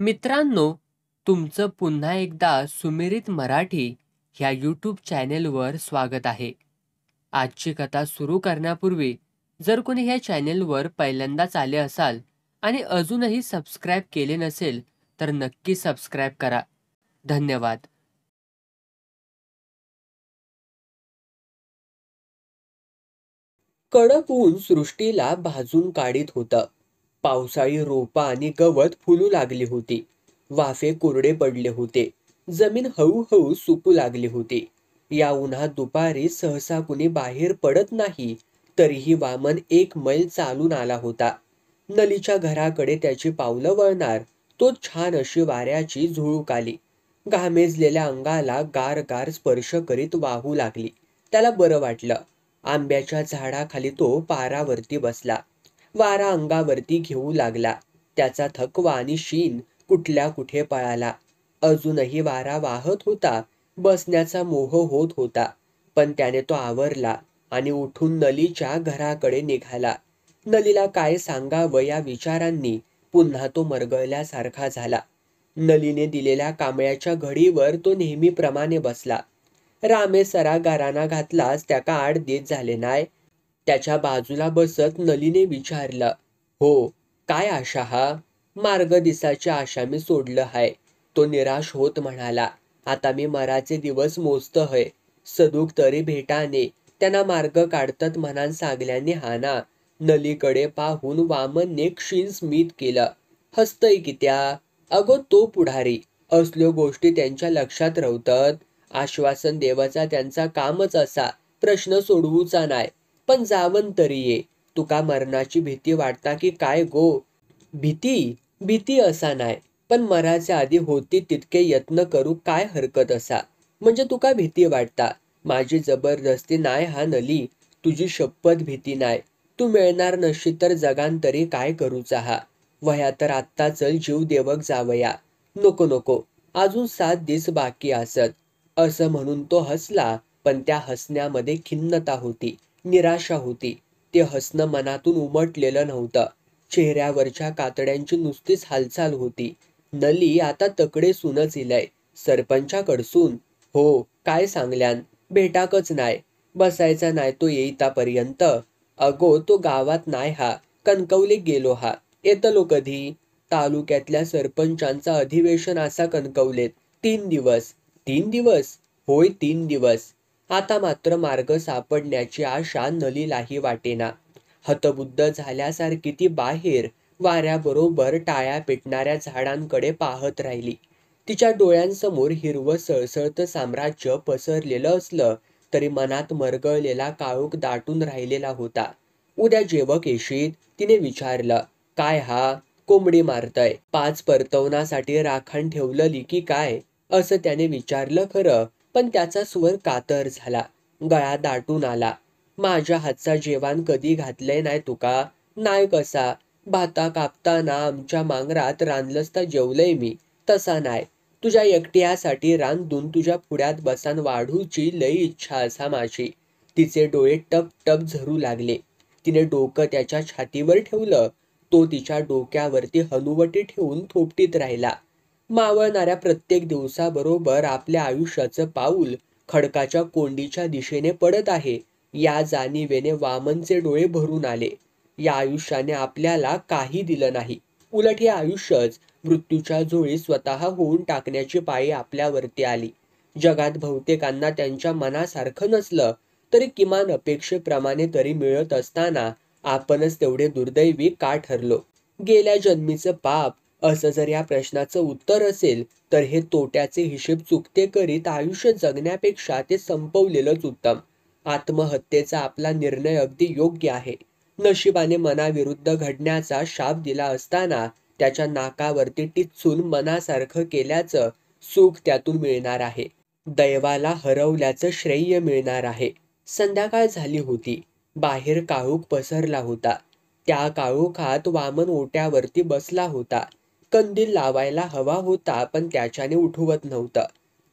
मित्रांनो, तुमचं पुन्हा एकदा सुमिरित मराठी ह्या यूट्यूब चॅनेलवर स्वागत आहे. आजची कथा सुरू करण्यापूर्वी जर कोणी ह्या चॅनेलवर पहिल्यांदाच आले असाल आणि अजूनही सबस्क्राईब केले नसेल तर नक्की सबस्क्राईब करा. धन्यवाद. कडक ऊन सृष्टीला भाजून काढीत होतं. पावसाळी रोपं आणि गवत फुलू लागली होती. वाफे कोरडे पडले होते. जमीन हळूहळू सुकू लागली होती. या उन्हात दुपारी सहसा कुणी बाहेर पडत नाही, तरीही वामन 1 मैल चालून आला होता. नलीच्या घराकडे त्याची पावलं वळणार, तो छान अशी वाऱ्याची झुळूक आली. घामेजलेल्या अंगाला गार गार स्पर्श करीत वाहू लागली. त्याला बरं वाटलं. आंब्याच्या झाडाखाली तो पारावरती बसला. वारा अंगावरती घेऊ लागला. त्याचा थकवा आणि शीन कुठल्या कुठे पळाला. अजूनही वारा वाहत होता. बसण्याचा मोह होत होता. पण त्याने तो आवरला आणि उठून नलीच्या घराकडे निघाला. नलीला काय सांगावं या विचारांनी पुन्हा तो मरगळल्यासारखा झाला. नलीने दिलेल्या कांबळ्याच्या घडीवर तो नेहमीप्रमाणे बसला. रामे सरागाराना घातलाच त्याका आड देत झाले नाय. त्याच्या बाजूला बसत नलीने विचारलं, हो, काय आशा हा? मार्ग दिसाची आशा मी सोडलं हाय. तो निराश होत म्हणाला, आता मी मराचे दिवस मोजत हय. सदूक तरी भेटाने त्यांना मार्ग काढतत म्हणान सांगल्याने हाना. नलीकडे पाहून वामनने क्षीण स्मित केलं. हसतय की त्या? अगो तो पुढारी. असल्या गोष्टी त्यांच्या लक्षात रवतत. आश्वासन देवाचा त्यांचा कामच असा. प्रश्न सोडवूचा नाय. पण जावन तरी ये. तुका मरणाची भीती वाटता की काय गो? भीती असा नाय. पण मराच्या आधी होती तितके यत्न करू काय हरकत असा. म्हणजे तुका भीती वाटता. माझी जबरदस्ती नाय हा नली. तुझी शपथ भीती नाय. तू मिळणार नशी तर जगान तरी काय करूचा हा. वह्या तर आत्ता चल जीव देवक जावया. नको नको, अजून 7 दिस बाकी असत. असं म्हणून तो हसला, पण त्या हसण्यामध्ये खिन्नता होती, निराशा होती. ते हसणं मनातून उमटलेलं नव्हतं. चेहऱ्यावरच्या कातड्यांची नुसतीच हालचाल होती. नली आता तकडे सुनच इलय. सरपंचाकडसून? हो, काय सांगल्यान? भेटाकच नाय. बसायचा नाय तो येईतापर्यंत. अगो तो गावात नाय हा. कणकवलीत गेलो हा. येतलो कधी? तालुक्यातल्या सरपंचांचा अधिवेशन असा कणकवलेत. 3 दिवस. 3 दिवस? होय, 3 दिवस. आता मात्र मार्ग सापडण्याची आशा नलीलाही वाटेना. हतबुद्ध झाल्यासारखी ती बाहेर वाऱ्याबरोबर टाळ्या पेटणाऱ्या झाडांकडे पाहत राहिली. तिच्या डोळ्यांसमोर हिरवं सळसळतं साम्राज्य पसरलेलं असलं तरी मनात मरगळलेला काळोख दाटून राहिलेला होता. उद्या जेवक येशीत? तिने विचारलं. काय हा? कोंबडी मारतय. 5 परतवनासाठी राखण ठेवलेली की काय? असं त्याने विचारलं खरं, पण त्याचा स्वर कातर झाला. गळा दाटून आला. माझ्या हातचा जेवण कधी घातलंय नाही तुका? नाही कसा? भाता कापताना आमच्या मांगरात रानलंच तर जेवलंय मी. तसा नाही. तुझ्या एकट्यासाठी रांधून तुझ्या पुढ्यात बसान वाढूची लई इच्छा असा माझी. तिचे डोळे टप टप झरू लागले. तिने डोकं त्याच्या छातीवर ठेवलं. तो तिच्या डोक्यावरती हनुवटी ठेवून थोपटीत राहिला. मावळणाऱ्या प्रत्येक दिवसाबरोबर आपल्या आयुष्याचं पाऊल खडकाच्या कोंडीच्या दिशेने पडत आहे, या जाणीवेने वामनचे डोळे भरून आले. या आयुष्याने आपल्याला काही दिलं नाही. उलट हे आयुष्यच मृत्यूच्या झोळी स्वतः होऊन टाकण्याची पाळी आपल्यावरती आली. जगात बहुतेकांना त्यांच्या मनासारखं नसलं तरी किमान अपेक्षेप्रमाणे तरी मिळत असताना आपणच तेवढे दुर्दैवी का ठरलो? गेल्या जन्मीचं पाप असं जर या प्रश्नाचं उत्तर असेल तर हे तोट्याचे हिशेब चुकते करीत आयुष्य जगण्यापेक्षा ते संपवलेलंच उत्तम. आत्महत्येचा आपला निर्णय अगदी योग्य आहे. नशिबाने मनाविरुद्ध घडण्याचा शाप दिला असताना त्याच्या नाकावरती टिच्चून मनासारखं केल्याचं सुख त्यातून मिळणार आहे. दैवाला हरवल्याचं श्रेय मिळणार आहे. संध्याकाळ झाली होती. बाहेर काळोख पसरला होता. त्या काळोखात वामन ओट्यावरती बसला होता. कंदील लावायला हवा होता, पण त्याच्याने उठवत नव्हतं.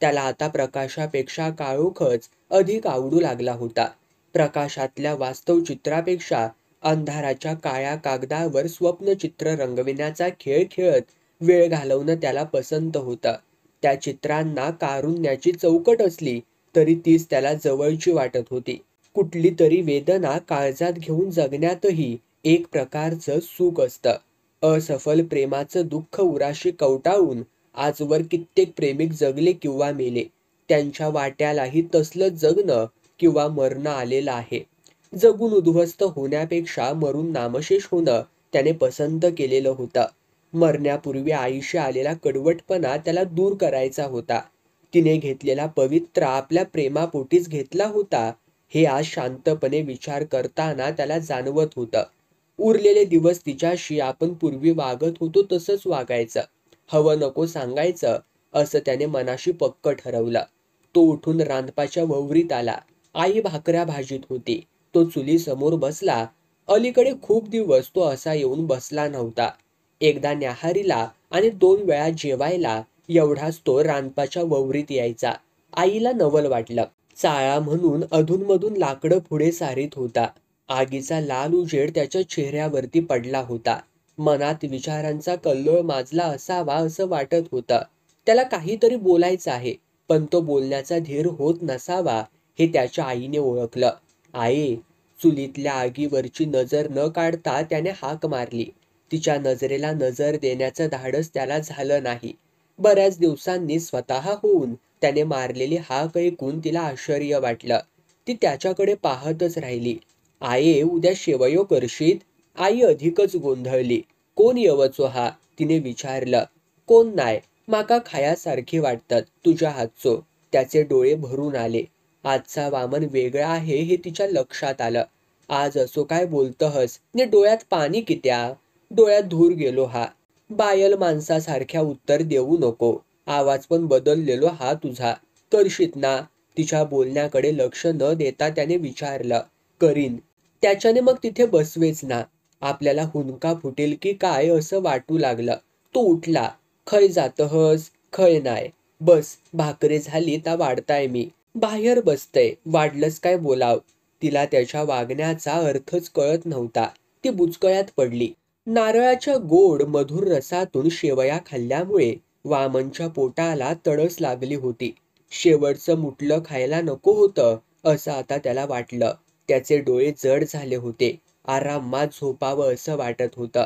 त्याला आता प्रकाशापेक्षा काळोखच अधिक आवडू लागला होता. प्रकाशातल्या वास्तव चित्रापेक्षा अंधाराच्या काळ्या कागदावर स्वप्नचित्र रंगविण्याचा खेळ खेळत वेळ घालवणं त्याला पसंत होतं. त्या चित्रांना कारुण्याची चौकट असली तरी तीच त्याला जवळची वाटत होती. कुठली तरी वेदना काळजात घेऊन जगण्यातही एक प्रकारचं सुख असतं. असफल प्रेमाचं दुःख उराशी कवटाळून आजवर कित्येक प्रेमिक जगले किंवा मेले. त्यांच्या वाट्यालाही तसलं जगणं किंवा मरणं आलेलं आहे. जगून उद्ध्वस्त होण्यापेक्षा मरून नामशेष होणं त्याने पसंत केलेलं होतं. मरण्यापूर्वी आईशी आलेला कडवटपणा त्याला दूर करायचा होता. तिने घेतलेला पवित्र आपल्या प्रेमापोटीच घेतला होता हे आज शांतपणे विचार करताना त्याला जाणवत होतं. उरलेले दिवस तिच्याशी आपण पूर्वी वागत होतो तसंच वागायचं. हवं नको सांगायचं असं त्याने मनाशी पक्क ठरवलं. तो उठून रांदपाच्या ववरीत आला. आई भाकऱ्या भाजीत होती. तो चुलीसमोर बसला. अलीकडे खूप दिवस तो असा येऊन बसला नव्हता. एकदा न्याहारीला आणि 2 वेळा जेवायला एवढाच तो रांदपाच्या ववरीत यायचा. आईला नवल वाटलं. चाळा म्हणून अधूनमधून लाकडं पुढे सारीत होता. आगीचा लाल उजेड त्याच्या चेहऱ्यावरती पडला होता. मनात विचारांचा कल्लोळ माजला असावा असं वाटत होतं. त्याला काहीतरी बोलायचं आहे, पण तो बोलण्याचा धीर होत नसावा हे त्याच्या आईने ओळखलं. आई, चुलीतल्या आगीवरची नजर न काढता त्याने हाक मारली. तिच्या नजरेला नजर देण्याचं धाडस त्याला झालं नाही. बऱ्याच दिवसांनी स्वतः होऊन त्याने मारलेली हाक ऐकून तिला आश्चर्य वाटलं. ती त्याच्याकडे पाहतच राहिली. आये, उद्या शेवयो करशीत? आई अधिकच गोंधळली. कोण येवचो हा? तिने विचारलं. कोण नाय, माका खायासारखी वाटतात तुझ्या हातचो. त्याचे डोळे भरून आले. आजचा वामन वेगळा आहे हे तिच्या लक्षात आलं. आज असो काय बोलतहस ने डोळ्यात पाणी कित्या? डोळ्यात धूर गेलो हा. बायल माणसासारख्या उत्तर देऊ नको. आवाज पण बदललेलो हा तुझा. करशीत ना? तिच्या बोलण्याकडे लक्ष न देता त्याने विचारलं. करीन. त्याच्याने मग तिथे बसवेच ना. आपल्याला हुंदका फुटेल की काय असं वाटू लागलं. तो उठला. खय जातहस? खय नाय. बस, भाकरी झाली ता वाढताय मी. बाहेर बसतय, वाढलंच काय बोलाव. तिला त्याच्या वागण्याचा अर्थच कळत नव्हता. ती बुचकळ्यात पडली. नारळाच्या गोड मधुर रसातून शेवया खाल्ल्यामुळे वामनच्या पोटाला तडस लागली होती. शेवटचं मुठलं खायला नको होतं असं आता त्याला वाटलं. त्याचे डोळे जड झाले होते. आरामात झोपावं असं वाटत होतं.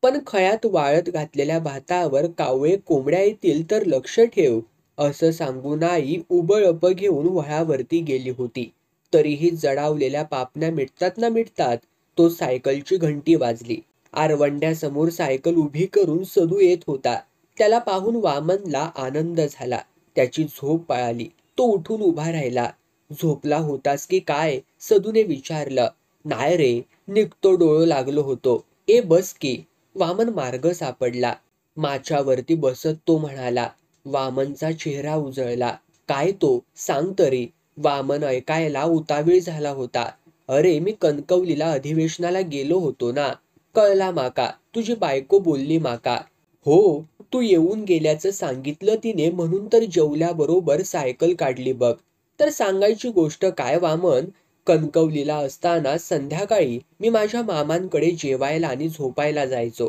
पण खयात वाळत घातलेल्या भातावर कावळे कोंबड्या येतील तर लक्ष ठेव असं सांगून आई उबळप घेऊन वळावरती गेली होती. तरीही जडावलेल्या पापण्या मिटतात ना मिटतात तो सायकलची घंटी वाजली. आरवंड्यासमोर सायकल उभी करून सदू येत होता. त्याला पाहून वामनला आनंद झाला. त्याची झोप पळाली. तो उठून उभा राहिला. झोपला होतास की काय? सदूने विचारलं. नाय रे, निघतो डोळं लागलो होतो. ए बस की. वामन मार्ग सापडला. माच्यावरती बसत तो म्हणाला. वामनचा चेहरा उजळला. काय तो? सांग तरी. वामन ऐकायला उतावीळ झाला होता. अरे, मी कणकवलीला अधिवेशनाला गेलो होतो ना. कळला माका. तुझी बायको बोलली माका. हो, तू येऊन गेल्याचं सांगितलं तिने म्हणून तर जेवल्याबरोबर सायकल काढली बघ. तर सांगायची गोष्ट काय वामन, कणकवलीला असताना संध्याकाळी मी माझ्या मामांकडे जेवायला आणि झोपायला जायचो.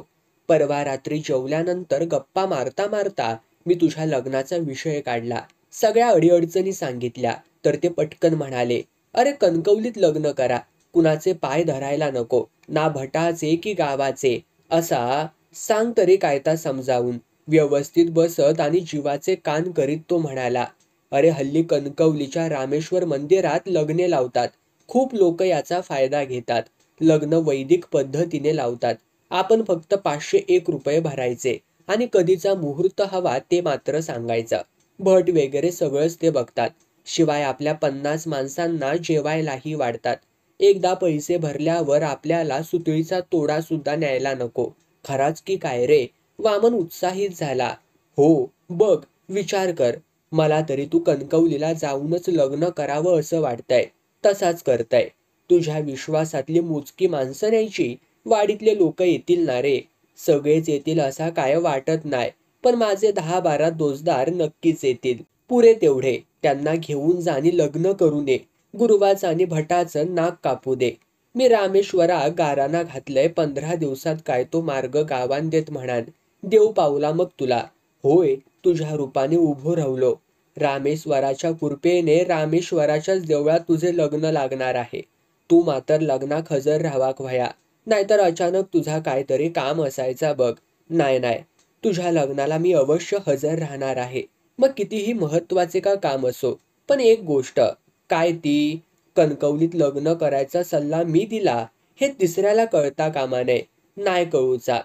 परवा रात्री जेवल्यानंतर गप्पा मारता मारता मी तुझ्या लग्नाचा विषय काढला. सगळ्या अडीअडचणी सांगितल्या तर ते पटकन म्हणाले, अरे कणकवलीत लग्न करा. कुणाचे पाय धरायला नको. ना भटाचे की गावाचे. असा सांग तरी कायता समजावून. व्यवस्थित बसत आणि जीवाचे कान करीत तो म्हणाला. अरे हल्ली कणकवलीच्या रामेश्वर मंदिरात लग्ने लावतात. खूप लोक याचा फायदा घेतात. लग्न वैदिक पद्धतीने लावतात. आपण फक्त 501 रुपये भरायचे आणि कधीचा मुहूर्त हवा ते मात्र सांगायचं. भट वगैरे सगळंच ते बघतात. शिवाय आपल्या 50 माणसांना जेवायलाही वाढतात. एकदा पैसे भरल्यावर आपल्याला सुतळीचा तोडा सुद्धा न्यायला नको. खराच की काय रे? वामन उत्साहित झाला. हो, बघ, विचार कर. मला तरी तू कणकवलीला जाऊनच लग्न करावं असं वाटतंय. तसाच करताय. तुझ्या विश्वासातली मोजकी माणसं न्यायची. वाडीतले लोक येतील ना रे? सगळेच येतील असा काय वाटत नाही. पण माझे 10-12 दोस्तदार नक्कीच येतील. पुरे तेवढे. त्यांना घेऊन जा आणि लग्न करू दे. गुरुवाचं आणि भटाचं नाक कापू दे. मी रामेश्वरा गाराणा घातलंय 15 दिवसात काय तो मार्ग गावान देत म्हणान. देव पावला मग तुला. होय, तुझ्या रूपाने उभो राहिलो. रामेश्वराच्या कृपेने रामेश्वराच्याच देवळात तुझे लग्न लागणार आहे. तू मात्र लग्नाक हजर राहावाक व्हया. नाहीतर अचानक तुझा काहीतरी काम असायचा बघ. नाही नाही, तुझ्या लग्नाला मी अवश्य हजर राहणार आहे. मग कितीही महत्वाचे का काम असो. पण एक गोष्ट, काय ती? कणकवलीत लग्न करायचा सल्ला मी दिला हे तिसऱ्याला कळता कामा नये. नाही कळूचा.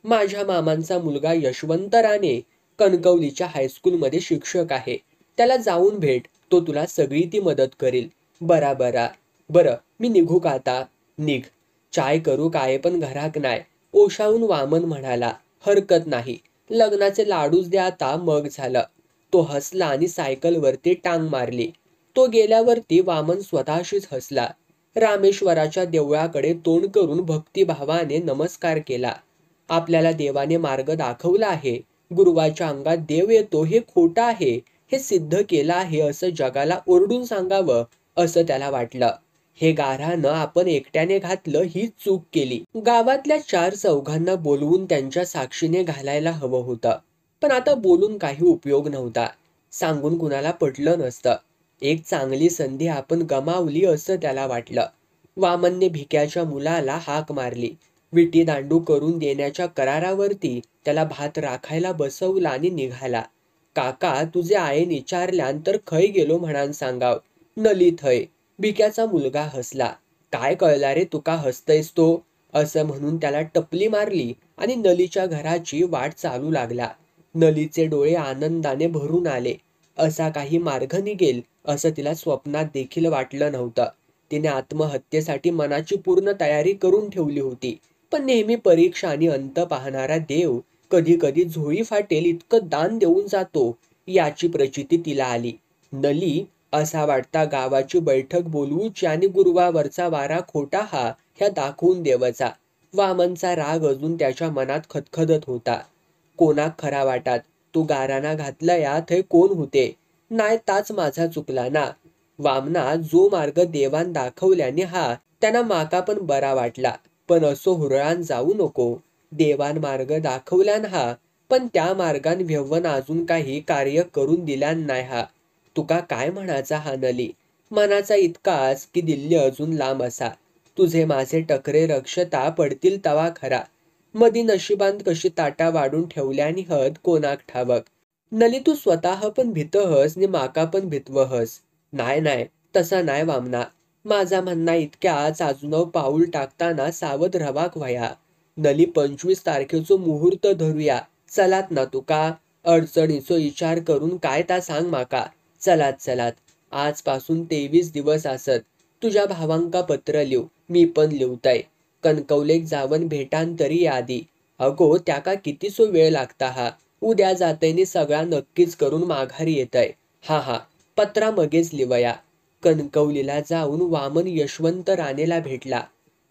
माझ्या मामांचा मुलगा यशवंत राणे कणकवलीच्या हायस्कूलमध्ये शिक्षक आहे. त्याला जाऊन भेट, तो तुला सगळी ती मदत करील. बरा. बरं, मी निघू का आता? निघ. चाय करू काय पण घराक नाही. ओशाळून वामन म्हणाला. हरकत नाही. लग्नाचे लाडूच द्या आता, मग झालं. तो हसला आणि सायकलवरती टांग मारली. तो गेल्यावरती वामन स्वतःशीच हसला. रामेश्वराच्या देवळाकडे तोंड करून भक्तिभावाने नमस्कार केला. आपल्याला देवाने मार्ग दाखवला आहे. गुरुवाच्या अंगात देव येतो हे खोटं आहे, हे सिद्ध केलं आहे असं जगाला ओरडून सांगावं असं त्याला वाटलं. हे गाऱ्हाणं आपण एकट्याने घातलं हीच चूक केली. गावातल्या 4 चौघांना बोलवून त्यांच्या साक्षीने घालायला हवं होतं. पण आता बोलून काही उपयोग नव्हता. सांगून कुणाला पटलं नसतं. एक चांगली संधी आपण गमावली असं त्याला वाटलं. वामनने भिक्याच्या मुलाला हाक मारली. विटी दांडू करून देण्याच्या करारावरती त्याला भात राखायला बसवला आणि निघाला. काका, तुझे आईन विचारल्यानंतर खय गेलो म्हणान सांगाव. नली थय. भिक्याचा मुलगा हसला. काय कळला रे तुका हसतयस तो? असं म्हणून त्याला टपली मारली आणि नलीच्या घराची वाट चालू लागला. नलीचे डोळे आनंदाने भरून आले. असा काही मार्ग निघेल असं तिला स्वप्नात देखील वाटलं नव्हतं. तिने आत्महत्येसाठी मनाची पूर्ण तयारी करून ठेवली होती. पण नेहमी परीक्षा आणि अंत पाहणारा देव कधी कधी झोळी फाटेल इतकं दान देऊन जातो याची प्रचिती तिला आली. नली, असा वाटता गावाची बैठक बोलवूची आणि गुरुवावरचा वारा खोटा हा ह्या दाखवून देवाचा. वामनचा राग अजून त्याच्या मनात खदखदत होता. कोणाक खरा वाटात? तू गाराणा घातला या थय कोण होते? नाही ताच माझा चुकला ना. वामना, जो मार्ग देवान दाखवल्याने हा त्यांना माका पण बरा वाटला. पण असो हुरळान जाऊ नको. देवान मार्ग दाखवल्यान हा, पण त्या मार्गान व्यवन अजून काही कार्य करून दिल्यान नाही हा. तुका काय म्हणायचा हा नली? मनाचा इतकाच की दिल्ली अजून लांब असा. तुझे माझे टकरे रक्षता पडतील तवा खरा. मधी नशिबांत कशी ताटा वाढून ठेवल्यानी हद कोणाक ठावक. नली, तू स्वतः पण भीतहस नि माका पण भितवहस. नाही, तसा नाही वामना. माझा म्हणणा इतक्याच अजून पाऊल टाकताना सावध रवाक व्हया. नली, 25 तारखेचो मुहूर्त धरूया. चलात ना तुका? अडचणीचो विचार करून काय ता सांग माका. चलात. आजपासून 23 दिवस असत. तुझ्या भावांका पत्र लिव, मी पण लिवताय. कणकवलेक जावन भेटान तरी आधी. अगो, त्याका कितीसो वेळ लागता हा. उद्या जातयनी सगळा नक्कीच करून माघारी येतय. हा, पत्रा मगेच लिवया. कणकवलीला जाऊन वामन यशवंत राणेला भेटला.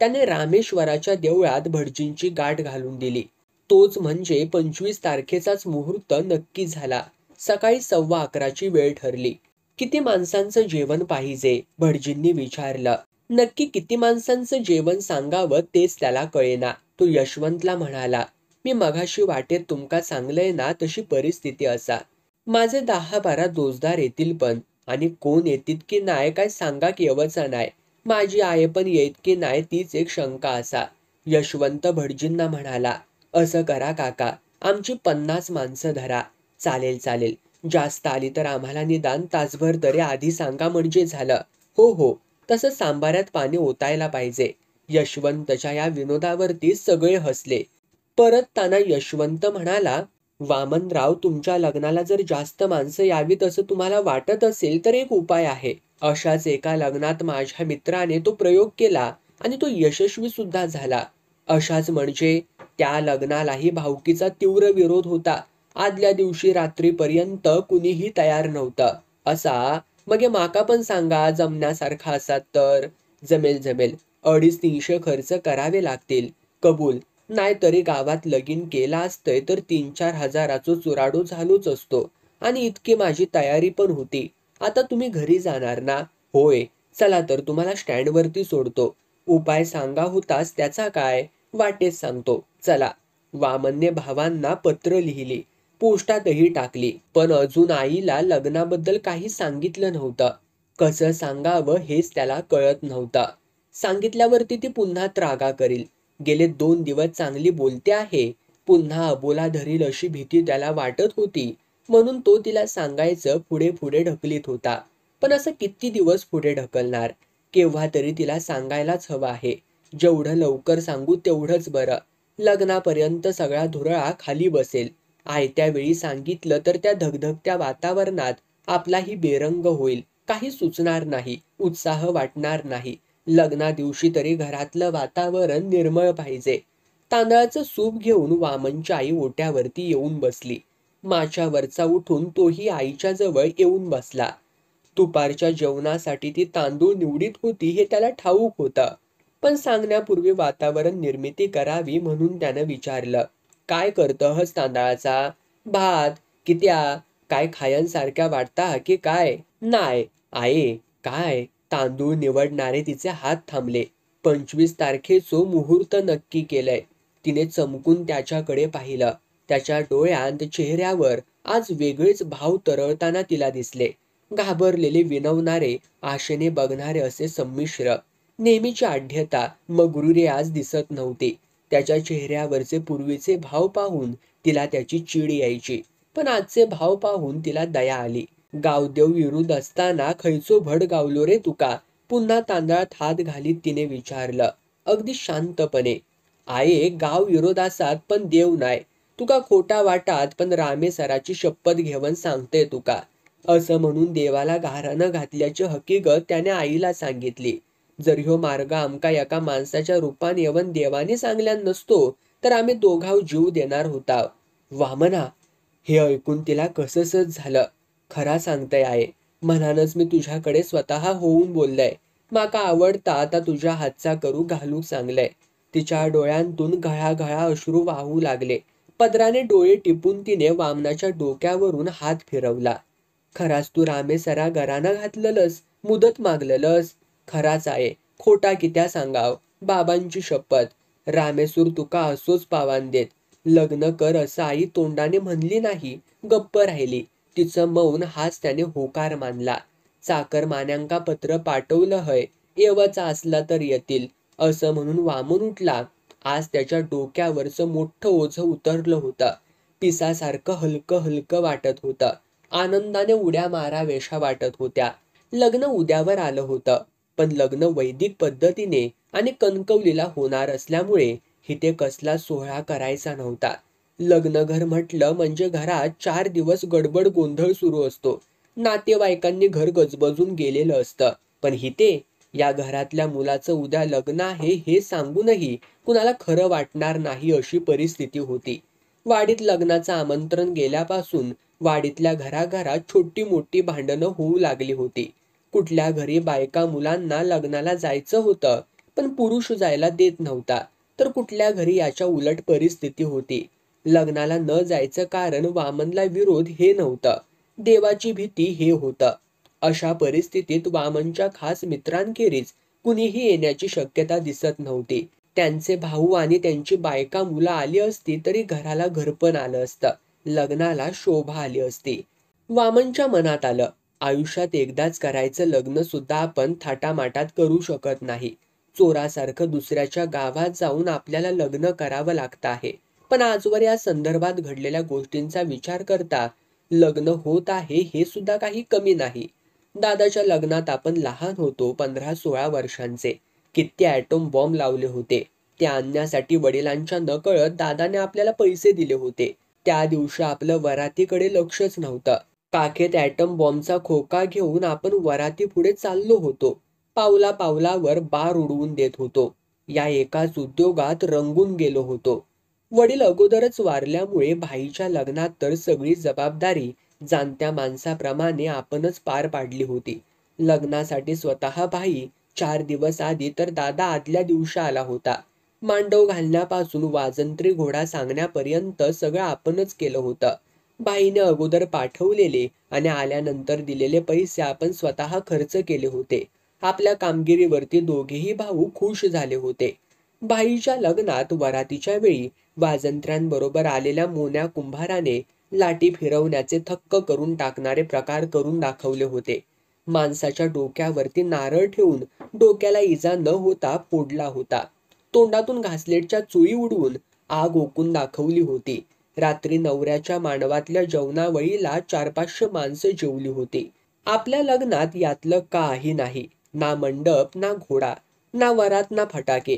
त्याने रामेश्वराच्या देवळात भटजींची गाठ घालून दिली. तोच म्हणजे 25 तारखेचाच मुहूर्त नक्की झाला. सकाळी 11:15ची वेळ ठरली. किती माणसांचं जेवण पाहिजे? भटजींनी विचारलं. नक्की किती माणसांचं जेवण सांगावं तेच त्याला कळेना. तो यशवंतला म्हणाला, मी मघाशी वाटेत तुमका सांगलंय ना तशी परिस्थिती असा. माझे 10-12 दोस्तदार येतील पण, आणि कोण येतील की नाही काय सांगा येवचा नाही. माझी आई पण येत की नाही तीच एक शंका असा. यशवंत भटजींना म्हणाला, असं करा काका, आमची 50 माणसं धरा. चालेल. जास्त आली तर आम्हाला निदान तासभर तरी आधी सांगा म्हणजे झालं. हो, तसं सांबाऱ्यात पाणी ओतायला पाहिजे. यशवंतच्या या विनोदावरती सगळे हसले. परतताना यशवंत म्हणाला, वामनराव, तुमच्या लग्नाला जर जास्त माणसं यावीत असं तुम्हाला वाटत असेल तर एक उपाय आहे. अशाच एका लग्नात माझ्या मित्राने तो प्रयोग केला आणि तो यशस्वी सुद्धा झाला. अशाच म्हणजे त्या लग्नालाही भावकीचा तीव्र विरोध होता. आदल्या दिवशी रात्रीपर्यंत कुणीही तयार नव्हतं. असा मग हे माका पण सांगा, जमण्यासारखा असात तर. जमेल. 250-300 खर्च करावे लागतील. कबूल. नाहीतरी गावात लगीन केला असतंय तर 3-4 हजाराचो चुराडो झालोच असतो. आणि इतकी माझी तयारी पण होती. आता तुम्ही घरी जाणार ना? होय. चला तर तुम्हाला स्टँडवरती सोडतो. उपाय सांगा होतास त्याचा काय? वाटेत सांगतो. चला. वामनने भावांना पत्र लिहिली, पोस्टातही टाकली, पण अजून आईला लग्नाबद्दल काही सांगितलं नव्हतं. कसं सांगावं हेच त्याला कळत नव्हतं. सांगितल्यावरती ती पुन्हा त्रागा करील. गेले 2 दिवस चांगली बोलते आहे, पुन्हा अबोला धरील अशी भीती त्याला वाटत होती. म्हणून तो तिला सांगायचं पुढे पुढे ढकलीत होता. पण असं किती दिवस पुढे ढकलणार? केव्हा तरी तिला सांगायलाच हवं आहे. जेवढं लवकर सांगू तेवढंच बरं. लग्नापर्यंत सगळा धुरळा खाली बसेल. आयत्या वेळी सांगितलं तर त्या धगधगत्या वातावरणात आपलाही बेरंग होईल. काही सुचणार नाही, उत्साह वाटणार नाही. लग्ना दिवशी तरी घरातलं वातावरण निर्मळ पाहिजे. तांदळाचं सूप घेऊन वामनची आई ओट्यावरती येऊन बसली. माच्यावरचा उठून तोही आईच्या जवळ येऊन बसला. दुपारच्या जेवणासाठी ती तांदूळ निवडीत होती हे त्याला ठाऊक होतं. पण सांगण्यापूर्वी वातावरण निर्मिती करावी म्हणून त्यानं विचारलं, काय करतंस तांदळाचा? भात. कित्या? काय खायनसारख्या वाटता की काय? नाय आये. काय? तांदूळ निवडणारे तिचे हात थांबले. 25 तारखेचं मुहूर्त नक्की केलंय. तिने चमकून त्याच्याकडे पाहिलं. त्याच्या डोळ्यांत चेहऱ्यावर आज वेगळेच भाव तरळताना तिला दिसले. घाबरलेले, विनवणारे, आशेने बघणारे असे संमिश्र. नेहमीची आढ्यता, मगरुरी आज दिसत नव्हती. त्याच्या चेहऱ्यावरचे पूर्वीचे भाव पाहून तिला त्याची चीड यायची, पण आजचे भाव पाहून तिला दया आली. गावदेव विरुद्ध असताना खैचो भड गावलो रे तुका? पुन्हा तांदळात हात घालीत तिने विचारलं, अगदी शांतपणे. आये, गाव विरोधासात पण देव नाय. तुका खोटा वाटात, पण रामेसराची शपथ घेवन सांगते तुका. असं म्हणून देवाला गाऱ्हाणं घातल्याची हकीकत त्याने आईला सांगितली. जर ह्यो मार्ग आमका एका माणसाच्या रूपान येवन देवाने सांगल्यान नसतो तर आम्ही दोघाव जीव देणार होता. वामना, हे ऐकून तिला कसंसच झालं. खरा सांगतय आहे, मनानच मी तुझ्याकडे स्वतः होऊन बोललंय. माका आवडता आता तुझ्या हातचा करू घालूक सांगलंय. तिच्या डोळ्यांतून घळाघळा अश्रू वाहू लागले. पदराने डोळे टिपून तिने वामनाच्या डोक्यावरून हात फिरवला. खराच तू रामेसरा घरानं घातलेलंस, मुदत मागलेलंस? खराच आहे, खोटा कित्या सांगाव. बाबांची शपथ. रामेसूर तुका असोच पावान देत. लग्न कर असं आई तोंडाने म्हणली नाही, गप्प राहिली. तिचं मौन हाच त्याने होकार मानला. चाकर मान्यांका पत्र पाठवलं हय, येवाचा असला तर येतील, असं म्हणून वामन उठला. आज त्याच्या डोक्यावरचं मोठं ओझं उतरलं होतं. पिसासारखं हलकं हलकं वाटत होतं. आनंदाने उड्या माराव्याशा वाटत होत्या. लग्न उद्यावर आलं होतं, पण लग्न वैदिक पद्धतीने आणि कणकवलीला होणार असल्यामुळे इथे कसला सोहळा करायचा नव्हता. लग्नघर म्हटलं म्हणजे घरात 4 दिवस गडबड गोंधळ सुरू असतो. नातेवाईकांनी घर गजबजून गेलेलं असतं. पण इथे या घरातल्या मुलाचं उद्या लग्न आहे हे सांगूनही कुणाला खरं वाटणार नाही अशी परिस्थिती होती. वाडीत लग्नाचं आमंत्रण गेल्यापासून वाडीतल्या घराघरात छोटी मोठी भांडणं होऊ लागली होती. कुठल्या घरी बायका मुलांना लग्नाला जायचं होतं, पण पुरुष जायला देत नव्हता, तर कुठल्या घरी याच्या उलट परिस्थिती होती. लग्नाला न जायचं कारण वामनला विरोध हे नव्हतं, देवाची भीती हे होतं. अशा परिस्थितीत वामनच्या खास मित्रांखेरीज कुणीही येण्याची शक्यता दिसत नव्हती. त्यांचे भाऊ आणि त्यांची बायका मुलं आली असती तरी घराला घरपण आलं असतं. लग्नाला शोभा आली असती. वामनच्या मनात आलं, आयुष्यात एकदाच करायचं लग्न सुद्धा आपण थाटामाटात करू शकत नाही. चोरासारखं दुसऱ्याच्या गावात जाऊन आपल्याला लग्न करावं लागतं आहे. पण आजवर या संदर्भात घडलेल्या गोष्टींचा विचार करता लग्न होत आहे हे सुद्धा काही कमी नाही. दादाच्या लग्नात आपण लहान होतो, 15-16 वर्षांचे. किती ॲटम बॉम्ब लावले होते. ते आणण्यासाठी वडिलांच्या नकळत दादाने आपल्याला पैसे दिले होते. त्या दिवशी आपलं वरातीकडे लक्षच नव्हतं. काखेत ॲटम बॉम्बचा खोका घेऊन आपण वराती पुढे चाललो होतो. पावला पावलावर बार उडवून देत होतो. या एकाच उद्योगात रंगून गेलो होतो. वडील अगोदरच वारल्यामुळे भाईच्या लग्नात तर सगळी जबाबदारी जाणत्या माणसाप्रमाणे आपणच पार पाडली होती. लग्नासाठी स्वतः भाई 4 दिवस आधी तर दादा आदल्या दिवशी आला होता. मांडव घालण्यापासून वाजंत्री घोडा सांगण्यापर्यंत सगळं आपणच केलं होतं. बाईने अगोदर पाठवलेले आणि आल्यानंतर दिलेले पैसे आपण स्वतः खर्च केले होते. आपल्या कामगिरीवरती दोघेही भाऊ खुश झाले होते. बाईच्या लग्नात वरातीच्या वेळी वाजंत्र्यांबरोबर आलेल्या मोन्या कुंभाराने लाटी फिरवण्याचे थक्क करून टाकणारे प्रकार करून दाखवले होते. माणसाच्या डोक्यावरती नारळ ठेवून डोक्याला इजा न होता फोडला होता. तोंडातून घासलेटच्या चुळी उडवून आग ओकून दाखवली होती. रात्री नवऱ्याच्या मांडवातल्या जेवणावळीला 400-500 माणसं जेवली होती. आपल्या लग्नात यातलं काही नाही. ना मंडप, ना घोडा, ना वरात, ना फटाके.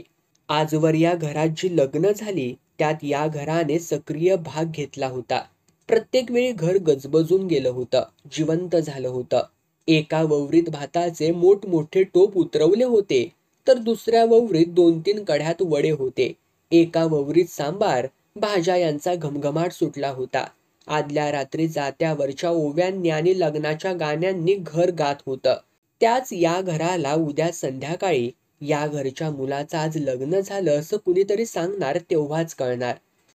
आजवर या घरात जी लग्न झाली त्यात या घराने सक्रिय भाग घेतला होता. प्रत्येक वेळी घर गजबजून गेलं होतं, जिवंत झालं होतं. एका ववरीत भाताचे मोठमोठे टोप उतरवले होते, तर दुसऱ्या ववरीत 2-3 कढ्यात वडे होते. एका ववरीत सांबार, भाज्या यांचा घमघमाट सुटला होता. आदल्या रात्री जात्यावरच्या ओव्यांनी आणि लग्नाच्या गाण्यांनी घर गात होतं. त्याच या घराला उद्या संध्याकाळी या घरच्या मुलाचं आज लग्न झालं असं कुणीतरी सांगणार तेव्हाच कळणार.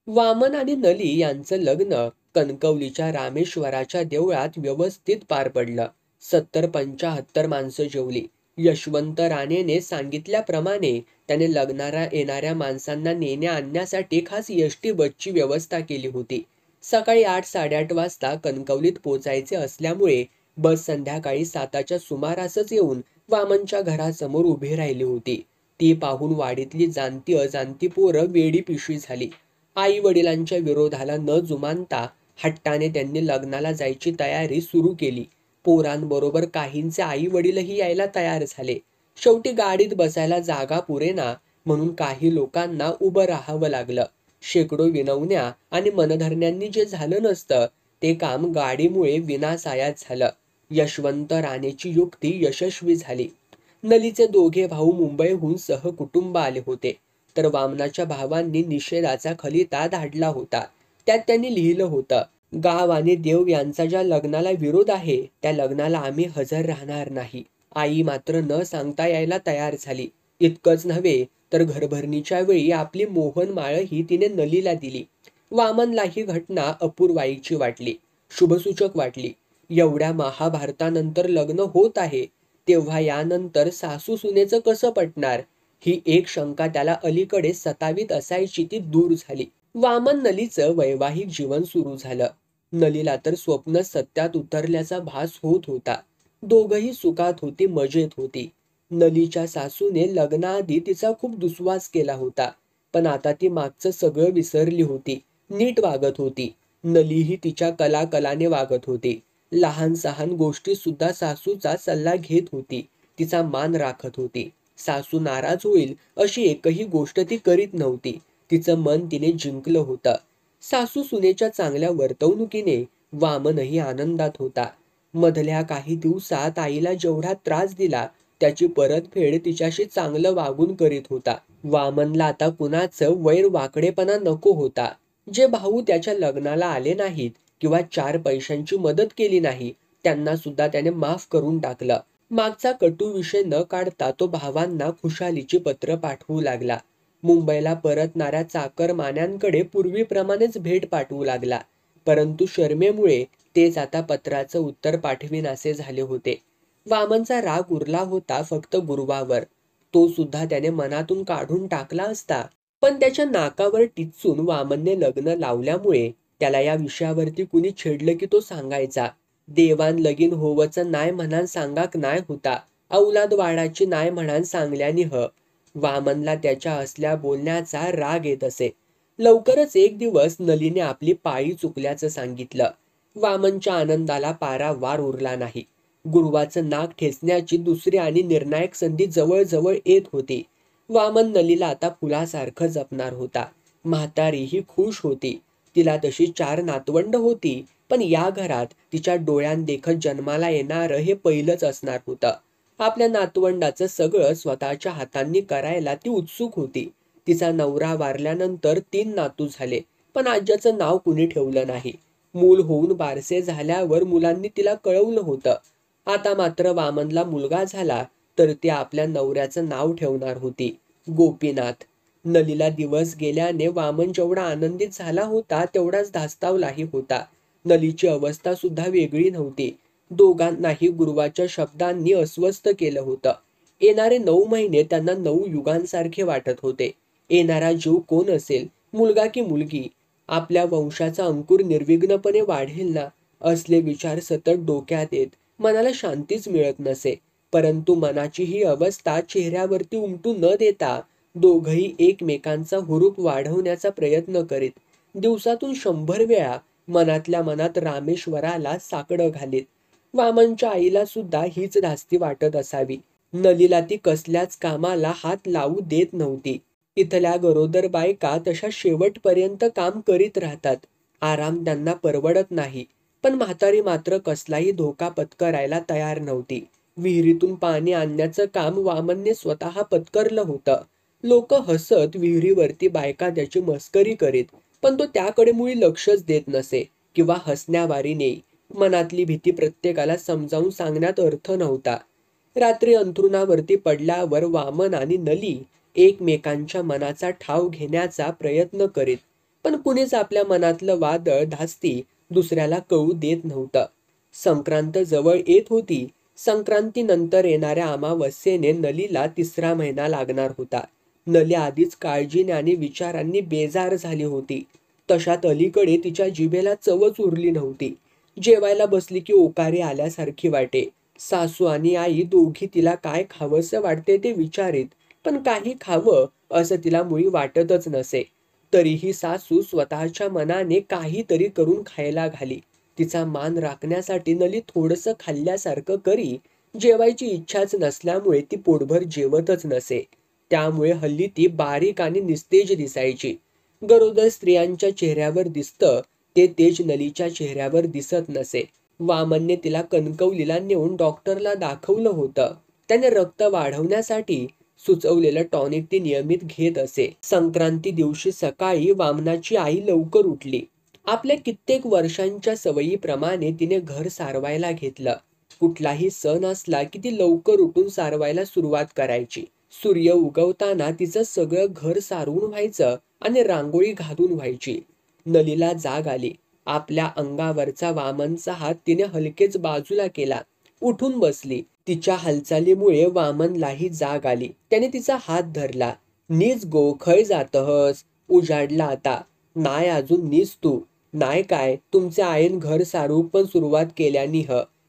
वामन आणि नली यांचं लग्न कणकवलीच्या रामेश्वराच्या देवळात व्यवस्थित पार पडलं. 70-75 माणसं जेवली. यशवंत राणेने सांगितल्याप्रमाणे त्याने लग्नाला येणाऱ्या माणसांना नेण्या आणण्यासाठी खास एसटी बसची व्यवस्था केली होती. सकाळी 8-8:30 वाजता कणकवलीत पोचायचे असल्यामुळे बस संध्याकाळी 7च्या सुमारासच येऊन वामनच्या घरासमोर उभी राहिली होती. ती पाहून वाडीतली जाणती अजाणती पोरं वेडी पिशवी झाली. आई वडिलांच्या विरोधाला न जुमानता हट्टाने त्यांनी लग्नाला जायची तयारी सुरू केली. पोरांबरोबर काहींचे आई वडीलही यायला तयार झाले. शेवटी गाडीत बसायला जागा पुरेना म्हणून काही लोकांना उभं राहावं लागलं. शेकडो विनवण्या आणि मनधरण्यांनी जे झालं नसतं ते काम गाडीमुळे विनासायाच झालं. यशवंत राणेची युक्ती यशस्वी झाली. नलीचे दोघे भाऊ मुंबईहून सहकुटुंब आले होते, तर वामनाच्या भावांनी निषेधाचा खलिता धाडला होता. त्यात त्यांनी लिहिलं होतं, गाव आणि देव यांचा ज्या लग्नाला विरोध आहे त्या लग्नाला आम्ही हजर राहणार नाही. आई मात्र न सांगता यायला तयार झाली. इतकंच नव्हे तर घरभरणीच्या वेळी आपली मोहनमाळही तिने नलीला दिली. वामनला ही घटना अपूर्वाईची वाटली, शुभसूचक वाटली. एवढ्या महाभारतानंतर लग्न होत आहे तेव्हा यानंतर सासू सुनेचं कसं पटणार, ही एक शंका त्याला अलीकडे सतावीत असायची ती दूर झाली. वामन नलीचं वैवाहिक जीवन सुरू झालं. नलीला तर स्वप्न सत्यात उतरल्याचा भास होत होता. दोघही सुखात होती, मजेत होती. नलीच्या सासूने लग्नाआधी तिचा खूप दुस्वास केला होता, पण आता ती मागचं सगळं विसरली होती. नीट वागत होती. नलीही तिच्या कलाकलाने वागत होती. लहान सहान गोष्टी सुद्धा सासूचा सल्ला घेत होती. तिचा मान राखत होती. सासू नाराज होईल अशी एकही गोष्ट ती करीत नव्हती. तिचं मन तिने जिंकलं होतं. सासू सुनेच्या चांगल्या वर्तवणुकीने वामनही आनंदात होता. मधल्या काही दिवसात आईला जेवढा त्रास दिला त्याची परतफेड तिच्याशी चांगलं वागून करीत होता. वामनला आता कुणाचं वैर वाकडेपणा नको होता. जे भाऊ त्याच्या लग्नाला आले नाहीत किंवा 4 पैशांची मदत केली नाही त्यांना सुद्धा त्याने माफ करून टाकलं. मागचा कटू विषय न काढता तो भावांना खुशालीची पत्र पाठवू लागला. मुंबईला परतणाऱ्या चाकरमान्यांकडे पूर्वीप्रमाणेच भेट पाठवू लागला. परंतु शरमेमुळे तेच आता पत्राचं उत्तर पाठविनासे झाले होते. वामनचा राग उरला होता फक्त गुरुवावर. तो सुद्धा त्याने मनातून काढून टाकला असता, पण त्याच्या नाकावर टिचून वामनने लग्न लावल्यामुळे त्याला या विषयावरती कुणी छेडलं की तो सांगायचा, देवान लगीन होवचं नाय म्हणान सांगाक नाय होता, औलाद वाडाची नाय म्हणान सांगल्यानी ह. वामनला त्याच्या असल्या बोलण्याचा राग येत असे. लवकरच एक दिवस नलीने आपली पाळी चुकल्याचं सांगितलं. वामनच्या आनंदाला पारावार उरला नाही. गुरुवाचं नाक ठेचण्याची दुसरी आणि निर्णायक संधी जवळ येत होती. वामन नलीला आता फुलासारखं जपणार होता. म्हातारीही खुश होती. तिला तशी 4 नातवंड होती, पण या घरात तिच्या डोळ्यांदेखत जन्माला येणारं हे पहिलंच असणार होतं. आपल्या नातवंडाचं सगळं स्वतःच्या हातांनी करायला ती उत्सुक होती. तिचा नवरा वारल्यानंतर 3 नातू झाले, पण आज्याचं नाव कुणी ठेवलं नाही. मूल होऊन बारसे झाल्यावर मुलांनी तिला कळवलं होतं. आता मात्र वामनला मुलगा झाला तर ती आपल्या नवऱ्याचं नाव ठेवणार होती, गोपीनाथ. नलीला दिवस गेल्याने वामन जेवढा आनंदित झाला होता तेवढाच धास्तावलाही होता. नलीची अवस्था सुद्धा वेगळी नव्हती. दोघांनाही गुरुवाच्या शब्दांनी अस्वस्थ केलं होतं. येणारे 9 महिने त्यांना 9 युगांसारखे वाटत होते. येणारा जीव कोण असेल मुलगा की मुलगी, आपल्या वंशाचा अंकुर निर्विघ्नपणे वाढेल ना, असले विचार सतत डोक्यात येत मनाला शांतीच मिळत नसे. परंतु मनाची ही अवस्था चेहऱ्यावरती उमटू न देता दोघंही एकमेकांचा हुरूप वाढवण्याचा प्रयत्न करीत दिवसातून 100 वेळा मनातल्या मनात रामेश्वराला साकडं घालीत. वामनच्या आईला सुद्धा हीच धास्ती वाटत असावी. नलीला ती कसल्याच कामाला हात लावू देत नव्हती. इथल्या गरोदर बायका तशा शेवटपर्यंत काम करीत राहतात. आराम त्यांना परवडत नाही. पण म्हातारी मात्र कसलाही धोका पत्करायला तयार नव्हती. विहिरीतून पाणी आणण्याचं काम वामनने स्वतः पत्करलं होतं. लोक हसत विहिरीवरती बायका त्याची मस्करी करीत, पण तो त्याकडे मुळी लक्षच देत नसे किंवा हसण्यावारीने. मनातली भीती प्रत्येकाला समजावून सांगण्यात अर्थ नव्हता. रात्री अंथरुणावरती पडल्यावर वामन आणि नली एकमेकांच्या मनाचा ठाव घेण्याचा प्रयत्न करीत, पण कुणीच आपल्या मनातलं वादळ धास्ती दुसऱ्याला कळू देत नव्हतं. संक्रांत जवळ येत होती. संक्रांतीनंतर येणाऱ्या अमावस्येने नलीला 3रा महिना लागणार होता. नली आधीच काळजीने आणि विचारांनी बेजार झाली होती. तशात अलीकडे तिच्या जिभेला चवच उरली नव्हती. जेवायला बसली की ओकारी आल्यासारखी वाटे. सासू आणि आई दोघी तिला काय खावंसं वाटते ते विचारीत, पण काही खावं असं तिला मुळी वाटतच नसे. तरीही सासू स्वतःच्या मनाने काहीतरी करून खायला घाली. तिचा मान राखण्यासाठी नली थोडंसं खाल्ल्यासारखं करी. जेवायची इच्छाच नसल्यामुळे ती पोटभर जेवतच नसे. त्यामुळे हल्ली ती बारीक आणि निस्तेज दिसायची. गरोदर स्त्रियांच्या चेहऱ्यावर दिसतं ते तेज नलीच्या चेहऱ्यावर दिसत नसे. वामनने तिला कणकवलीला नेऊन डॉक्टरला दाखवलं होतं. त्याने रक्त वाढवण्यासाठी सुचवलेलं टॉनिक ती नियमित घेत असे. संक्रांती दिवशी सकाळी वामनाची आई लवकर उठली. आपल्या कित्येक वर्षांच्या सवयीप्रमाणे तिने घर सारवायला घेतलं. कुठलाही सण असला की ती लवकर उठून सारवायला सुरुवात करायची. सूर्य उगवताना तिचं सगळं घर सारवून व्हायचं आणि रांगोळी घालून व्हायची. नलीला जाग आली. आपल्या अंगावरचा वामनचा हात तिने हलकेच बाजूला केला. उठून बसली. तिच्या हालचालीमुळे वामनलाही जाग आली. त्याने तिचा हात धरला. "नीच गो, खय जातहस? उजाडला आता. नाय अजून नीच तू. नाय काय, तुमचे आईन घर सारूक पण सुरुवात केल्यानी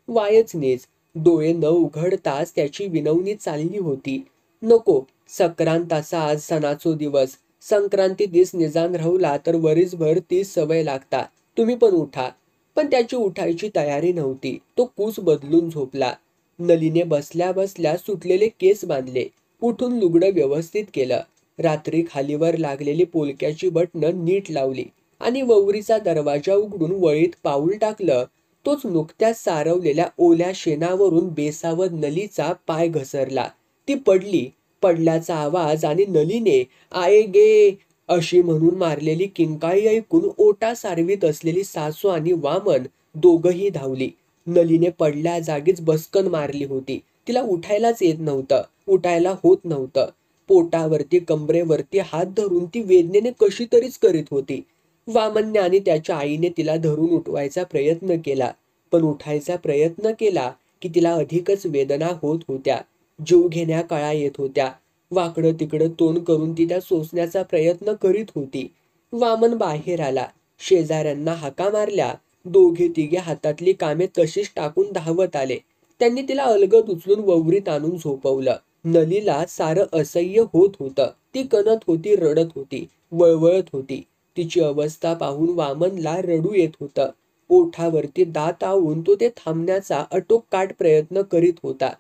वायच नीच." डोळे न उघडताच त्याची विनवणी चालली होती. "नको, संक्रांत असा आज सणाचो दिवस. संक्रांती दिस निजान राहुला तर वरीसभर तीच सवय लागता. तुम्ही पण उठा." पण त्याची उठायची तयारी नव्हती. तो कूस बदलून झोपला. नलीने बसल्या बसल्या सुटलेले केस बांधले. उठून लुगडं व्यवस्थित केलं. रात्री खालीवर लागलेली पोलक्याची बटणं नीट लावली आणि ववरीचा दरवाजा उघडून वळीत पाऊल टाकलं. तोच नुकत्याच सारवलेल्या ओल्या शेणावरून बेसावध नलीचा पाय घसरला. ती पडली. पडल्याचा आवाज आणि नलीने "आये गे" अशी म्हणून मारलेली किंकाळी ऐकून ओटा सारवीत असलेली सासू आणि वामन दोघंही धावली. नलीने पडल्या जागीच बसकन मारली होती. तिला उठायलाच येत नव्हतं. उठायला होत नव्हतं. पोटावरती कंबरेवरती हात धरून ती वेदनेने कशी तरीच करीत होती. वामनने आणि त्याच्या आईने तिला धरून उठवायचा प्रयत्न केला, पण उठायचा प्रयत्न केला की तिला अधिकच वेदना होत होत्या. जीवघेण्या कळा येत होत्या. वाकडं तिकडं तोंड करून ती त्या सोसण्याचा प्रयत्न करीत होती. वामन बाहेर आला. शेजाऱ्यांना हाका मारल्या. दोघे तिघे हातातली कामे तशीच टाकून धावत आले. त्यांनी तिला अलगद उचलून ववरीत आणून झोपवलं. नलीला सारं असह्य होत होतं. ती कणत होती, रडत होती, वळवळत होती. तिची अवस्था पाहून वामनला रडू येत होतं. ओठावरती दात आवून तो ते थांबण्याचा आटोकाट प्रयत्न करीत होता.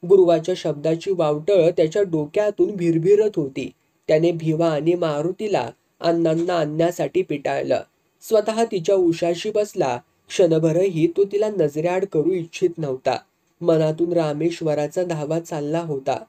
गुरुवाच्या शब्दाची वावटळ त्याच्या डोक्यातून भिरभिरत होती. त्याने भिवा आणि मारुतीला अण्णांना आणण्यासाठी पिटाळलं. स्वतः तिच्या उशाशी बसला. क्षणभरही तो तिला नजरेआड करू इच्छित नव्हता. मनातून रामेश्वराचा धावा चालला होता.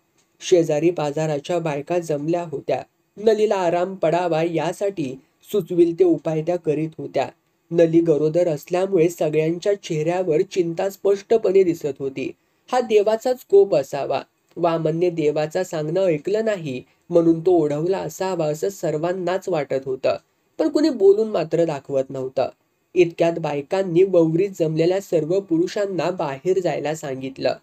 शेजारी बाजाराच्या बायका जमल्या होत्या. नलीला आराम पडावा यासाठी सुचविल ते उपाय त्या करीत होत्या. नली गरोदर असल्यामुळे सगळ्यांच्या चेहऱ्यावर चिंता स्पष्टपणे दिसत होती. हा देवाचाच कोप असावा. वामनने देवाचा सांगणं ऐकलं नाही म्हणून तो ओढवला असावा असं सर्वांनाच वाटत होतं. पण कुणी बोलून मात्र दाखवत नव्हतं. इतक्यात बायकांनी ववरीत जमलेल्या सर्व पुरुषांना बाहेर जायला सांगितलं.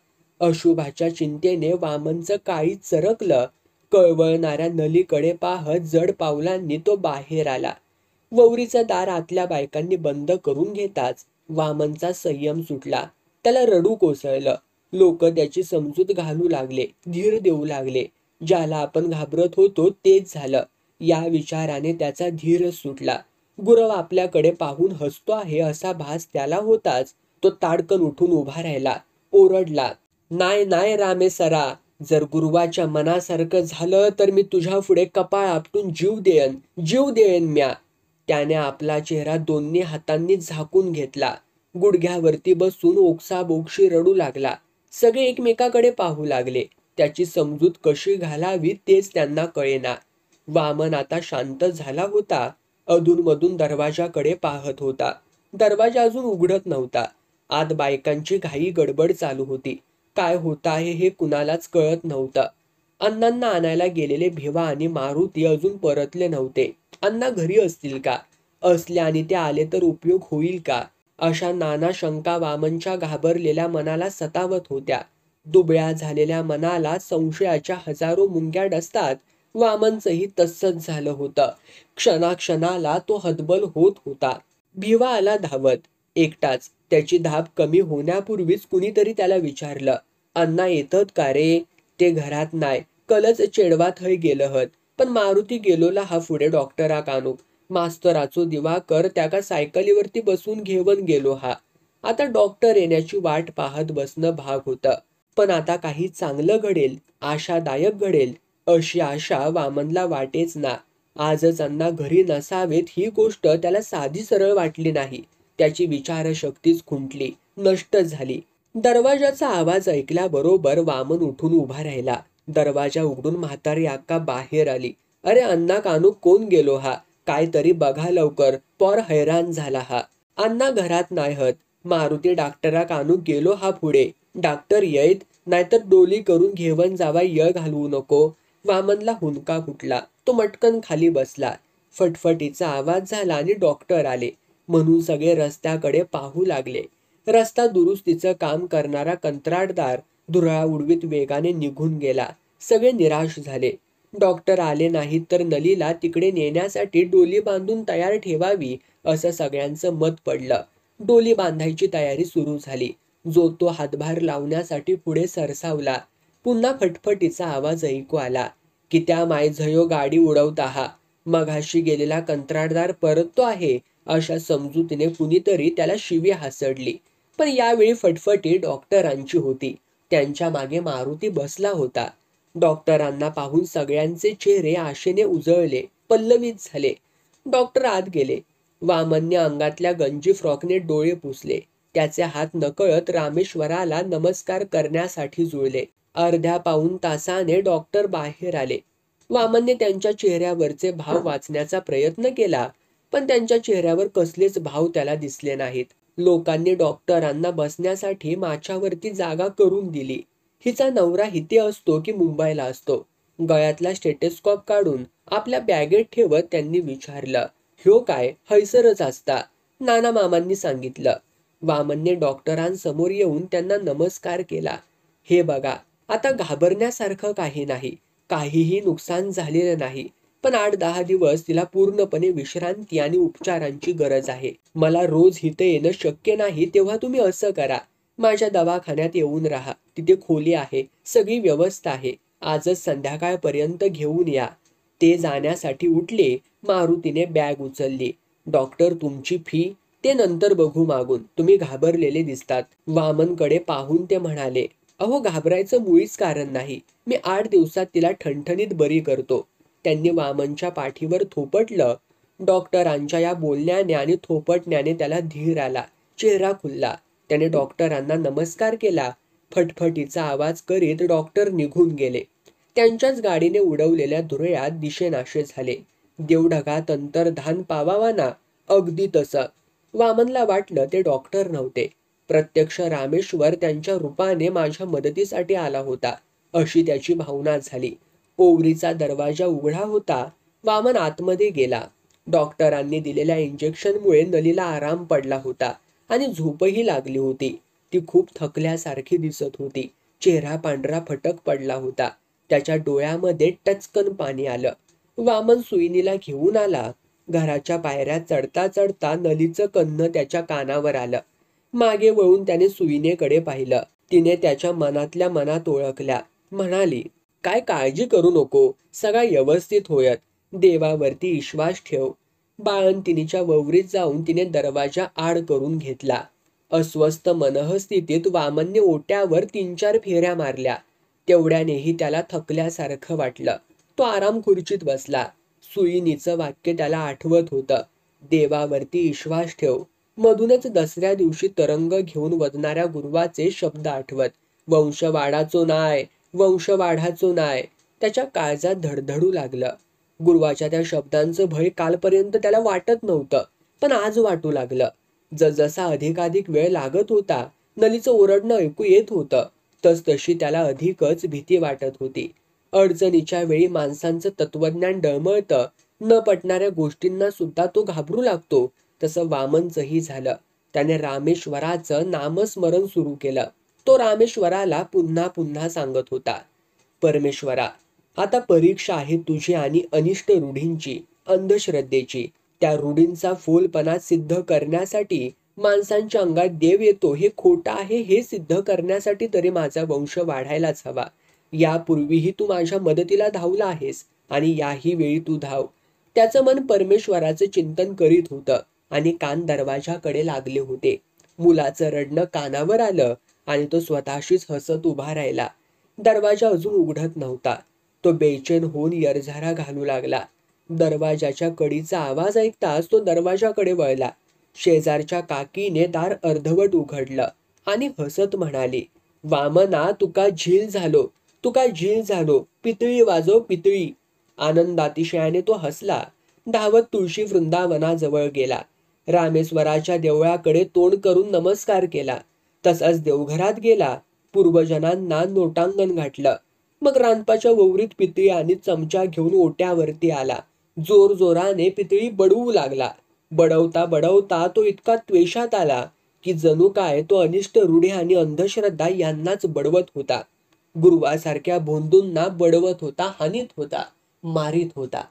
अशुभाच्या चिंतेने वामनचं काळीज चरकलं. कळवळणाऱ्या नलीकडे पाहत जड पावलांनी तो बाहेर आला. ववरीचं दार आतल्या बायकांनी बंद करून घेताच वामनचा संयम सुटला. त्याला रडू कोसळलं. लोक त्याची समजूत घालू लागले, धीर देऊ लागले. ज्याला आपण घाबरत होतो तेच झालं. या विचाराने त्याचा धीर सुटला. गुरव आपल्याकडे पाहून हसतो आहे असा भास त्याला होताच तो ताडकन उठून उभा राहिला. ओरडला, नाही नाही रामेसरा, जर गुरुवाच्या मनासारखं झालं तर मी तुझ्या पुढे कपाळ आपटून जीव देईन म्या. त्याने आपला चेहरा दोन्ही हातांनी झाकून घेतला. गुडघ्यावरती बसून ओक्साबोक्शी रडू लागला. सगळे एकमेकाकडे पाहू लागले. त्याची समजूत कशी घालावी तेच त्यांना कळेना. वामन आता शांत झाला होता. अधूनमधून दरवाजाकडे पाहत होता. दरवाजा अजून उघडत नव्हता. आत बायकांची घाई गडबड चालू होती. काय होत आहे हे कुणालाच कळत नव्हतं. अण्णांना आणायला गेलेले भिवा आणि मारुती अजून परतले नव्हते. अण्णा घरी असतील का? असले आणि ते आले तर उपयोग होईल का? अशा नाना शंका वामनच्या घाबरलेल्या मनाला सतावत होत्या. दुबळ्या झालेल्या मनाला संशयाच्या हजारो मुंग्या डसतात. वामनचंही तसंच झालं होतं. क्षणाक्षणाला तो हतबल होत होता. भिवा आला धावत, एकटाच. त्याची धाप कमी होण्यापूर्वीच कुणीतरी त्याला विचारलं, अण्णा येतत का रे? ते घरात नाही, कलच चेडवा थंय गेलं हत. पण मारुती गेलोला हा पुढे डॉक्टरा कानूक. मास्तराचो दिवाकर त्याका सायकलीवरती बसून घेऊन गेलो हा. आता डॉक्टर येण्याची वाट पाहत बसणं भाग होतं. पण आता काही चांगलं घडेल, आशादायक घडेल अशी आशा वामनला वाटेच ना. आजच अण्णा घरी नसावेत ही गोष्ट त्याला साधी सरळ वाटली नाही. त्याची विचारशक्तीच खुंटली, नष्ट झाली. दरवाजाचा आवाज ऐकल्याबरोबर वामन उठून उभा राहिला. दरवाजा उघडून म्हातारी अक्का बाहेर आली. अरे अण्णा कानूक कोण गेलो हा? काहीतरी बघा लवकर, पोर हैराण झाला हा. अण्णा घरात नाही हत. मारुती डॉक्टरा कानूक गेलो हा पुढे. डॉक्टर येत, नाहीतर डोली करून घेऊन जावा, य घालवू नको. वामनला हुंदका फुटला. तो मटकन खाली बसला. फटफटीचा आवाज झाला आणि डॉक्टर आले. म्हणून सगळे रस्त्याकडे पाहू लागले. रस्ता दुरुस्तीचं काम करणारा कंत्राटदार धुरळा उडवीत वेगाने निघून गेला. सगळे निराश झाले. डॉक्टर आले नाहीत तर नलीला तिकडे नेण्यासाठी डोली बांधून तयार ठेवावी असं सगळ्यांचं मत पडलं. डोली बांधायची तयारी सुरू झाली. जो तो हातभार लावण्यासाठी पुढे सरसावला. पुन्हा फटफटीचा आवाज ऐकू आला. की त्या मायझयो गाडी उडवत आहा. मघाशी गेलेला कंत्राटदार परततो आहे अशा समजुतीने कुणीतरी त्याला शिवी हासडली. पण यावेळी फटफटी डॉक्टरांची होती. त्यांच्या मागे मारुती बसला होता. डॉक्टरांना पाहून सगळ्यांचे चेहरे आशेने उजळले, पल्लवित झाले. डॉक्टर आत गेले. वामनने अंगातल्या गंजी फ्रॉकने डोळे पुसले. त्याचे हात नकळत रामेश्वराला नमस्कार करण्यासाठी जुळले. अर्ध्या पाऊण तासाने डॉक्टर बाहेर आले. वामनने त्यांच्या चेहऱ्यावरचे भाव वाचण्याचा प्रयत्न केला, पण त्यांच्या चेहऱ्यावर कसलेच भाव त्याला दिसले नाहीत. लोकांनी डॉक्टरांना बसण्यासाठी माच्यावरती जागा करून दिली. हिचा नवरा इथे असतो की मुंबईला असतो? गळ्यातला स्टेथोस्कोप काढून आपल्या बॅगेत ठेवत त्यांनी विचारलं. ह्यो काय, हैसरच असता, नाना मामांनी सांगितलं. वामनने डॉक्टरांसमोर येऊन त्यांना नमस्कार केला. हे बघा, आता घाबरण्यासारखं काही नाही. काहीही नुकसान झालेलं नाही. पण 8-10 दिवस तिला पूर्णपणे विश्रांती आणि उपचारांची गरज आहे. मला रोज इथे येणं शक्य नाही, तेव्हा तुम्ही असं करा. माझ्या दवाखान्यात येऊन राहा. तिथे खोली आहे, सगळी व्यवस्था आहे. आजच संध्याकाळपर्यंत घेऊन या. ते जाण्यासाठी उठले. मारुतीने बॅग उचलली. डॉक्टर, तुमची फी? ते नंतर बघू मागून. तुम्ही घाबरलेले दिसतात. वामनकडे पाहून ते म्हणाले, अहो घाबरायचं मुळीच कारण नाही. मी 8 दिवसात तिला ठणठणीत बरी करतो. त्यांनी वामनच्या पाठीवर थोपटलं. डॉक्टरांच्या या बोलण्याने आणि थोपटण्याने त्याला धीर आला. चेहरा खुलला. त्याने डॉक्टरांना नमस्कार केला. फटफटीचा आवाज करीत डॉक्टर निघून गेले. त्यांच्याच गाडीने उडवलेल्या धुरळ्यात दिशेनाशे झाले. देवढगात अंतर्धान पावावा ना, अगदी तसं. वामनला वाटलं ते डॉक्टर नव्हते. प्रत्यक्ष रामेश्वर त्यांच्या रूपाने माझ्या मदतीसाठी आला होता अशी त्याची भावना झाली. ओवरीचा दरवाजा उघडा होता. वामन आतमध्ये गेला. डॉक्टरांनी दिलेल्या इंजेक्शनमुळे नलीला आराम पडला होता आणि झोपही लागली होती. ती खूप थकल्यासारखी दिसत होती. चेहरा पांढरा फटक पडला होता. त्याच्या डोळ्यामध्ये टचकन पाणी आलं. वामन सुईणीला घेऊन आला. घराच्या पायऱ्या चढता चढता नलीचं कन्न त्याच्या कानावर आलं. मागे वळून त्याने सुईणेकडे पाहिलं. तिने त्याच्या मनातल्या मनात ओळखल्या. म्हणाली, काय काळजी करू नको, सगळं व्यवस्थित होयत. देवावरती विश्वास ठेव. बाळंतिणीच्या ववरीत जाऊन तिने दरवाजा आड करून घेतला. अस्वस्थ मनःस्थितीत वामनने ओट्यावर 3-4 फेऱ्या मारल्या. तेवढ्यानेही त्याला थकल्यासारखं वाटलं. तो आराम खुर्चीत बसला. सुईणीचं वाक्य त्याला आठवत होतं. देवावरती विश्वास ठेव. मधूनच दसऱ्या दिवशी तरंग घेऊन वदणाऱ्या गुरुवाचे शब्द आठवत. वंश वाढाचो नाय, वंश वाढाचो नाय. त्याच्या काळजात धडधडू लागलं. गुरुवाच्या त्या शब्दांचं भय कालपर्यंत त्याला वाटत नव्हतं, पण आज वाटू लागलं. जसजसा अधिकाधिक वेळ लागत होता, नलीचं ओरडणं ऐकू येत होतं, तसतशी त्याला अधिकच भीती वाटत होती. अडचणीच्या वेळी माणसांचं तत्वज्ञान डळमळतं. न पटणाऱ्या गोष्टींना सुद्धा तो घाबरू लागतो. तसं वामनचंही झालं. त्याने रामेश्वराचं नामस्मरण सुरू केलं. तो रामेश्वराला पुन्हा पुन्हा सांगत होता, परमेश्वरा, आता परीक्षा आहे तुझी आणि अनिष्ट रूढींची, अंधश्रद्धेची. त्या रूढींचा फोलपणा सिद्ध करण्यासाठी माणसांच्या अंगात देव येतो हे खोटं आहे हे सिद्ध करण्यासाठी तरी माझा वंश वाढायलाच हवा. यापूर्वीही तू माझ्या मदतीला धावला आहेस आणि याही वेळी तू धाव. त्याचं मन परमेश्वराचं चिंतन करीत होतं आणि कान दरवाजाकडे लागले होते. मुलाचं रडणं कानावर आलं आणि तो स्वतःशीच हसत उभा राहिला. दरवाजा अजून उघडत नव्हता. तो बेचैन होऊन यरझारा घालू लागला. दरवाजाच्या कडीचा आवाज ऐकताच तो दरवाजाकडे वळला. शेजारच्या काकीने दार अर्धवट उघडलं आणि हसत म्हणाली, वामना, तुका झील झालो, तुका झील झालो, पितळी वाजव पितळी. आनंदातिशयाने तो हसला. धावत तुळशी वृंदावनाजवळ गेला. रामेश्वराच्या देवळाकडे तोंड करून नमस्कार केला. तसाच देवघरात गेला. पूर्वजनांना नोटांगण घातलं. मग रानपाच्या ववरीत पितळी आणि चमचा घेऊन ओट्यावरती आला. जोर जोराने पितळी बडवू लागला. बडवता बडवता तो इतका त्वेषात आला की जणू काय तो अनिष्ट रूढी आणि अंधश्रद्धा यांनाच बडवत होता. गुरुवासारख्या भोंदूंना बडवत होता, हानीत होता, मारीत होता.